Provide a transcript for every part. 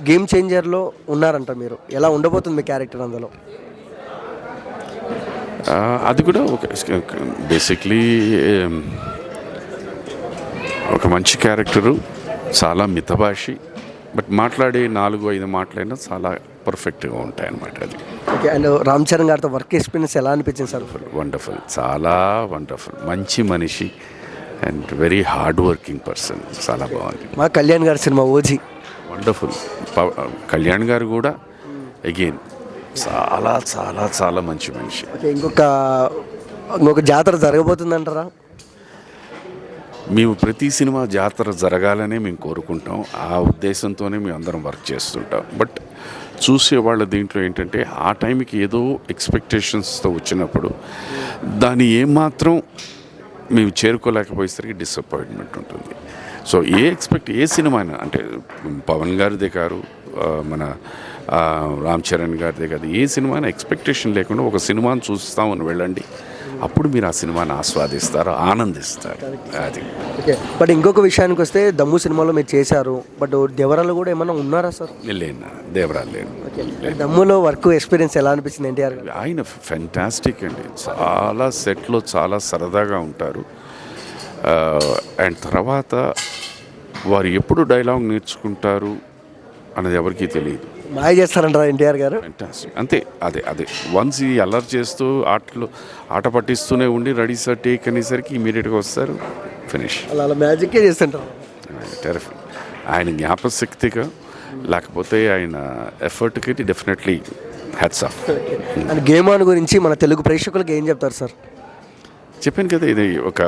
Game చేంజర్లో ఉన్నారంట మీరు. ఎలా ఉండబోతుంది మీ క్యారెక్టర్ అందులో? అది కూడా ఒక బేసిక్లీ ఒక మంచి క్యారెక్టరు, చాలా మితభాషి, బట్ మాట్లాడే 4-5 మాటలైనా చాలా పర్ఫెక్ట్గా ఉంటాయి అన్నమాట. అది ఓకే. అండ్ రామ్ చరణ్ గారితో వర్క్ ఎక్స్పీరియన్స్ ఎలా అనిపించింది సార్? వండర్ఫుల్, చాలా వండర్ఫుల్, మంచి మనిషి and very hard working person. చాలా బాగుంది. మా కళ్యాణ్ గారి సినిమా ఓజీ వండర్ఫుల్. కళ్యాణ్ గారు కూడా అగైన్ చాలా చాలా చాలా మంచి మనిషి. ఓకే. ఇంకొక జాతర జరగబోతుందంటారా? మేము ప్రతి సినిమా జాతర జరగాలనే మేము కోరుకుంటాం. ఆ ఉద్దేశంతోనే మేము అందరం వర్క్ చేస్తుంటాం. బట్ చూసేవాళ్ళ దీంట్లో ఏంటంటే ఆ టైంకి ఏదో ఎక్స్పెక్టేషన్స్తో వచ్చినప్పుడు దాన్ని ఏమాత్రం మేము చేరుకోలేకపోయేసరికి డిసప్పాయింట్మెంట్ ఉంటుంది. సో ఏ సినిమా అయినా, అంటే పవన్ గారిదే కాదు, మన రామ్ చరణ్ గారిదే కాదు, ఏ సినిమా అయినా ఎక్స్పెక్టేషన్ లేకుండా ఒక సినిమాని చూస్తామని వెళ్ళండి. అప్పుడు మీరు ఆ సినిమాని ఆస్వాదిస్తారు, ఆనందిస్తారు. అది ఓకే. బట్ ఇంకొక విషయానికి వస్తే దమ్ము సినిమాలో మీరు చేశారు, బట్ దేవరాలు కూడా ఏమన్నా ఉన్నారా సార్? లేను, దేవరాలు లేను. దమ్ములో వర్క్ ఎక్స్పీరియన్స్ ఎలా అనిపించింది ఎన్టీఆర్ గారు? ఆయన ఫెంటాస్టిక్ అండి. చాలా సెట్లో చాలా సరదాగా ఉంటారు. అండ్ తర్వాత వారు ఎప్పుడు డైలాగ్ నేర్చుకుంటారు అన్నది ఎవరికీ తెలియదు. మాయ చేస్తారంటారా ఎన్టీఆర్ గారు? ఫెంటాస్టిక్. అంతే, అదే వన్స్ ఈ అల్లరి చేస్తూ ఆట పట్టిస్తూనే ఉండి రెడీ సార్ టేక్ అనేసరికి ఇమీడియట్గా వస్తారు, ఫినిష్. అలా మ్యాజిక్కే చేస్తుంటారు. టెరిఫిక్. ఆయన జ్ఞాపశక్తిగా లేకపోతే ఆయన ఎఫర్ట్కి definitely hats off. And game on గురించి మన తెలుగు ప్రేక్షకులకు ఏం చెప్తారు సార్? చెప్పాను కదా, ఇది ఒక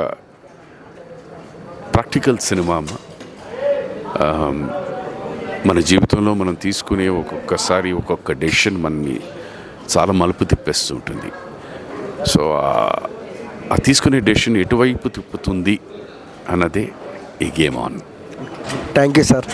ప్రాక్టికల్ సినిమా. మన జీవితంలో మనం తీసుకునే ఒక్కొక్కసారి ఒక్కొక్క డెసిషన్ మనని చాలా మలుపు తిప్పేస్తూ ఉంటుంది. సో ఆ తీసుకునే డెసిషన్ ఎటువైపు తిప్పుతుంది అన్నదే ఈ game on. Thank you sir.